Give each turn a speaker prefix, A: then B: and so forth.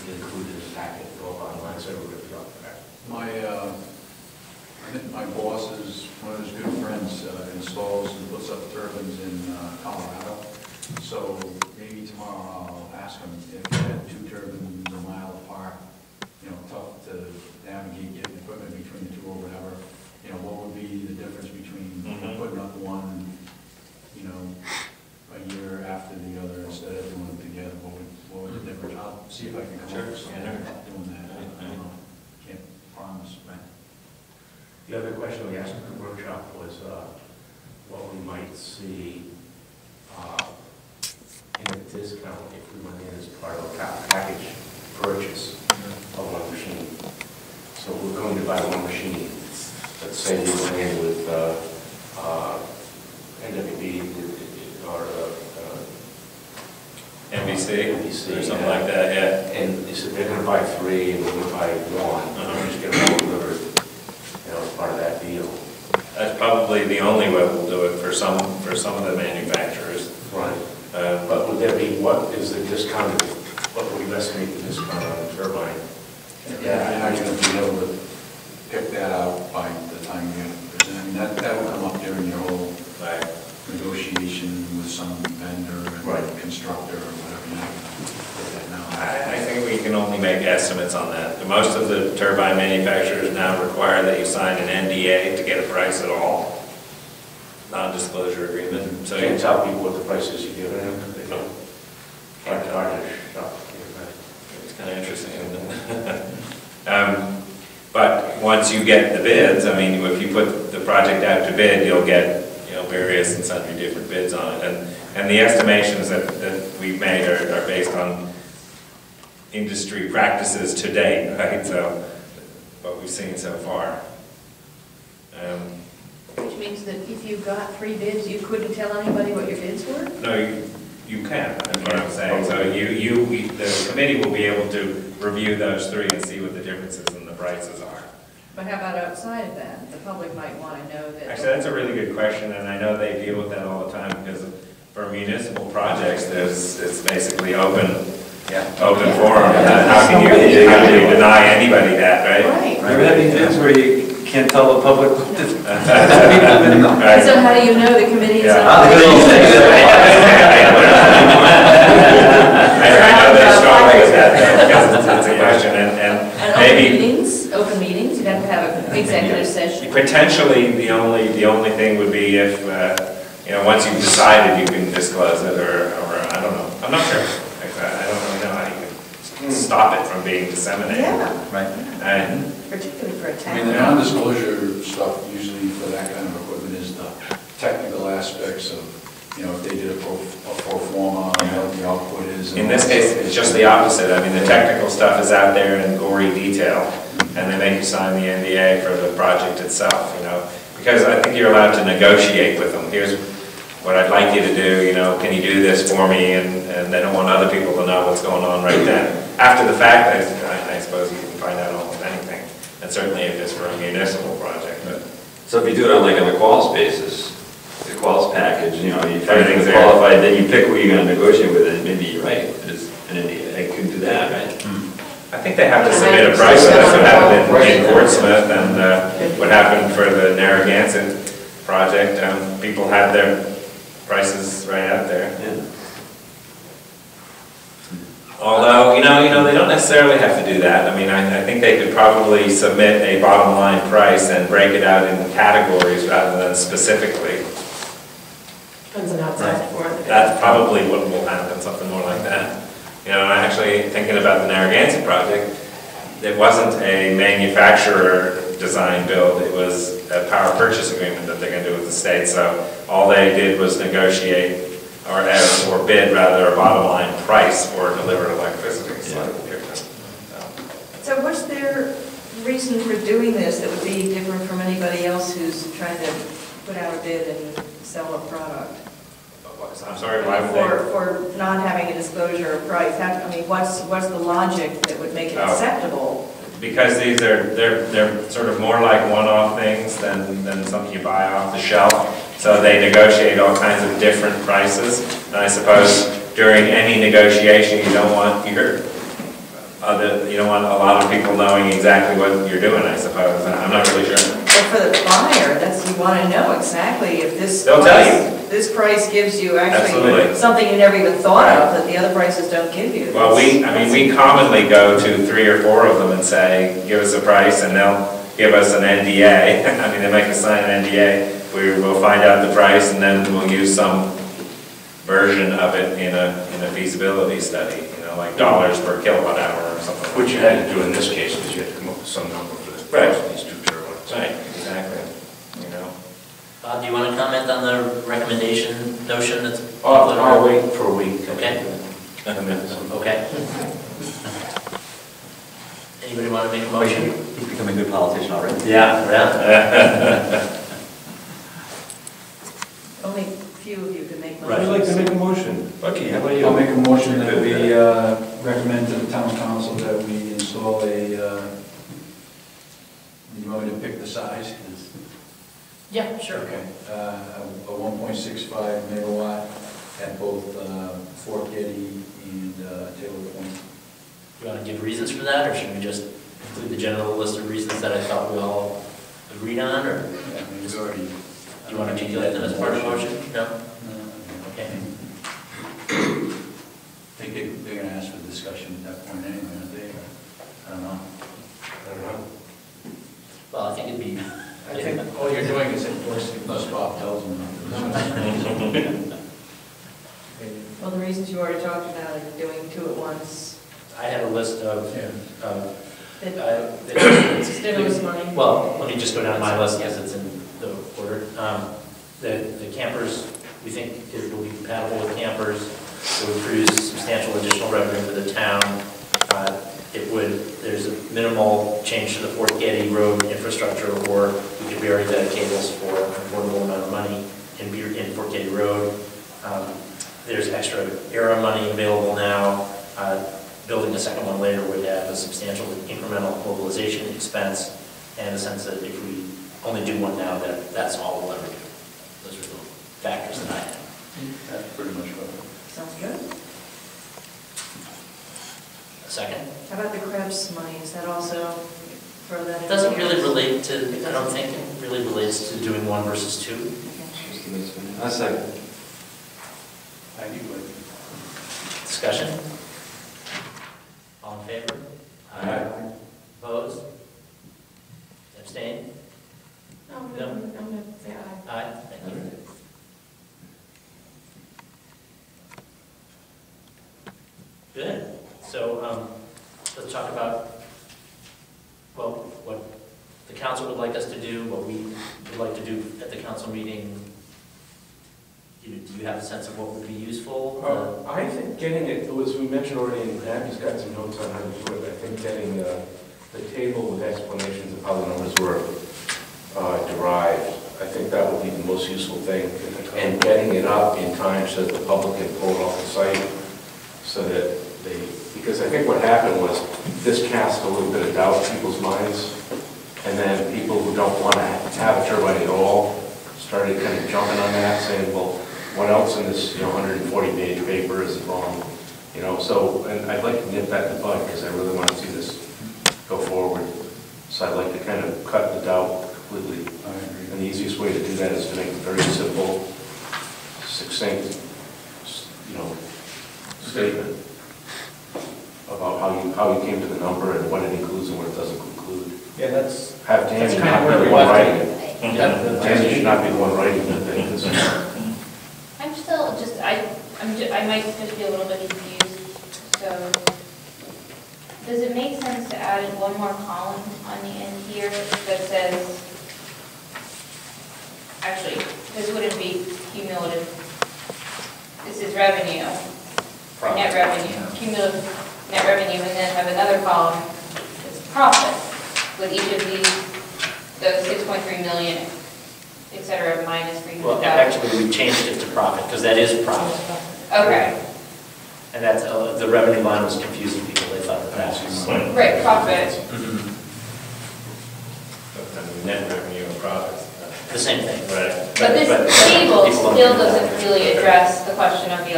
A: included in the packet, go up online, so everybody will be up there.
B: I think my boss is, one of his good friends, installs and puts up turbines in Colorado. So maybe tomorrow I'll ask him if they had two turbines a mile apart, you know, tough to navigate, getting equipment between the two or whatever. You know, what would be the difference between putting up one, you know, a year after the other instead of doing them together? What would the difference? I'll see if I can come up with something doing that. I don't know. Can't promise.
A: Right. The other question we asked in the workshop was what we might see in a discount if we went in as part of a package purchase of one machine. So we're going to buy one machine. Let's say we went in with NWB or
C: NBC
A: or
C: something like that, yeah.
A: And they said they're going to buy three and we're going to buy one. We're just going to deliver, you know, as part of that deal.
C: That's probably the only way we'll do it for some of the manufacturers.
A: Right. But would there be, what is the discount, what would you estimate the discount on the turbine?
B: Yeah, and how you're going to be able to pick that out by the time you present. I mean, that will come up during your whole negotiation with some vendor and constructor or whatever. You know,
C: I think we can only make estimates on that. Most of the turbine manufacturers now require that you sign an NDA to get a price at all. Non-disclosure agreement. So
A: you can't tell people what the price is you give them. They don't.
C: It's kind of interesting, isn't it? But once you get the bids, I mean, if you put the project out to bid, you'll get, you know, various and sundry different bids on it. And the estimations that we've made are based on industry practices to date, right? So what we've seen so far.
D: Which means that if you got 3 bids, you couldn't tell anybody what your bids were?
C: No, you can, that's what I'm saying. So the committee will be able to review those 3 and see what the differences in the prices are.
D: But how about outside of that? The public might want to know that.
C: Actually, that's a really good question, and I know they deal with that all the time because for municipal projects, it's basically open forum. How can you deny anybody that, right?
E: Remember that bids where you can't tell the public what to do?
D: So how do you know the committee is
C: I know they're strongly with that because it's a question, and maybe
D: open meetings, you'd have to have an executive session.
C: Potentially, the only thing would be if you know, once you've decided, you can disclose it, or I don't know. I'm not sure. I don't really know how you can stop it from being disseminated.
D: Yeah.
E: Right.
C: And
D: particularly for a town.
B: I mean, the non-disclosure stuff usually for that kind of equipment is the technical aspects of, you know, if they did a pro forma, you know, what the output is.
C: in this case, it's just the opposite. I mean, the technical stuff is out there in gory detail, and they make you sign the NDA for the project itself, you know, because I think you're allowed to negotiate with them. Here's what I'd like you to do, you know, can you do this for me? And they don't want other people to know what's going on right then. After the fact, I suppose you can find out almost anything, and certainly if it's for a municipal project. But
E: So if you do it on a quals basis, the quals package, you know, you
C: Everything's there.
E: qualified, then you pick who you're going to negotiate with, and maybe you're right. And I could do that, right?
C: I think they have to submit a price. That's what happened in Portsmouth, and what happened for the Narragansett project. People had their prices right out there.
E: Yeah.
C: Although, you know, they don't necessarily have to do that. I mean, I think they could probably submit a bottom line price and break it out in categories rather than specifically.
D: Depends on how it's asked for.
C: That's probably what will happen, something more like that. You know, actually thinking about the Narragansett project, it wasn't a manufacturer design build, it was a power purchase agreement that they're going to do with the state. So all they did was negotiate or bid rather a bottom line price for delivered electricity. Slightly different.
D: So what's their reason for doing this that would be different from anybody else who's trying to put out a bid and sell a product?
C: I'm sorry, why would they?
D: For not having a disclosure of price. I mean, what's the logic that would make it acceptable?
C: Because they're sort of more like one-off things than something you buy off the shelf. So they negotiate all kinds of different prices. And I suppose during any negotiation, you don't want you don't want a lot of people knowing exactly what you're doing, I suppose. I'm not really sure.
D: But for the buyer, that's, you want to know exactly if this
C: They'll tell you.
D: This price gives you actually
C: Absolutely.
D: something you never even thought of that the other prices don't give you.
C: Well, we commonly go to 3 or 4 of them and say, give us a price, and they'll give us an NDA. I mean, they make us sign an NDA. We will find out the price, and then we'll use some version of it in a feasibility study, like dollars per kilowatt hour or something.
A: Which you had to do in this case, because you had to come up with some number for the price of these 2 turbines.
C: Right, exactly,
F: Bob, do you want to comment on the recommendation notion that's?
A: I'll wait for a week.
F: Okay. Okay. Anybody want to make a motion?
E: He's becoming a good politician already.
F: Yeah.
D: Only few of you can make
F: Right.
D: motions.
G: I'd like to make a motion.
E: Bucky, how about you?
B: I'll make a motion that we recommend to the town council that we install you want me to pick the size?
F: Yeah, sure.
B: Okay, a 1.65 megawatt at both Fort Getty and Taylor Point.
F: You want to give reasons for that, or should we just include the general list of reasons that I thought we all agreed on, or
B: Yeah, I mean, it's already.
F: do you want to articulate them as part of the motion? No? Okay.
B: I think they're going to ask for discussion at that point anyway, aren't they? I don't know.
F: Well, I think it'd be.
B: I think all you're doing is endorsing what Bob tells them.
D: Well, the reasons you already talked about, like doing 2 at once.
F: I had a list of,
D: Stimulus money.
F: well, let me just go down my list because it's in the order. The campers, we think it will be compatible with campers. It would produce substantial additional revenue for the town. There's a minimal change to the Fort Getty road infrastructure, or we could bury the cables for an affordable amount of money in Fort Getty Road. There's extra ERA money available now. Building a second one later would have a substantial incremental mobilization expense, and a sense that if we only do one now, that's all we'll ever do. Those are the factors that I have.
B: That's pretty much what.
D: Sounds good.
F: A second?
D: How about the Krebs money? Is that also for that?
F: It doesn't really relate to, I don't think it really relates to doing 1 versus 2.
E: A second.
B: I do like.
F: Discussion? All in favor?
B: Aye.
F: Opposed? Abstain?
D: No, I'm going to say aye.
F: Aye. Thank you. Good. So let's talk about, well, what the council would like us to do, what we would like to do at the council meeting. Do you have a sense of what would be useful?
G: I think getting it, as we mentioned already, and Abby's got some notes on how to do it, I think getting the table with explanations of how the numbers were derived, I think that would be the most useful thing. And getting it up in time so that the public can pull it off the site, so that because I think what happened was this cast a little bit of doubt in people's minds, and then people who don't want to have a turbine at all started kind of jumping on that, saying, well, what else in this 140-page paper is wrong? So, and I'd like to nip that in the bud, because I really want to see this go forward. So I'd like to kind of cut the doubt completely.
B: I agree.
G: And the easiest way to do that is to make it very simple, succinct, statement about how you came to the number and what it includes and what it doesn't include.
B: Yeah, that's.
G: Have Danny
B: That's
G: not
B: kind of
G: be
B: where
G: the
B: we
G: one
B: left
G: writing
B: it.
G: it.
B: Yeah.
G: Danny should not be the one writing the thing.
H: I'm still just, I might just be a little bit confused. So, does it make sense to add in one more column on the end here that says, actually, this wouldn't be cumulative. This is revenue, or net revenue, cumulative net revenue, and then have another column that's profit with each of those 6.3 million, et cetera, minus 300,000.
F: Well, actually, we changed it to profit, because that is profit.
H: Okay,
F: And that's, the revenue line was confusing people, they thought that was.
H: right, profit.
F: Mhm.
C: Net revenue and profits.
F: The same thing.
C: Right.
H: But this table still doesn't really address the question of the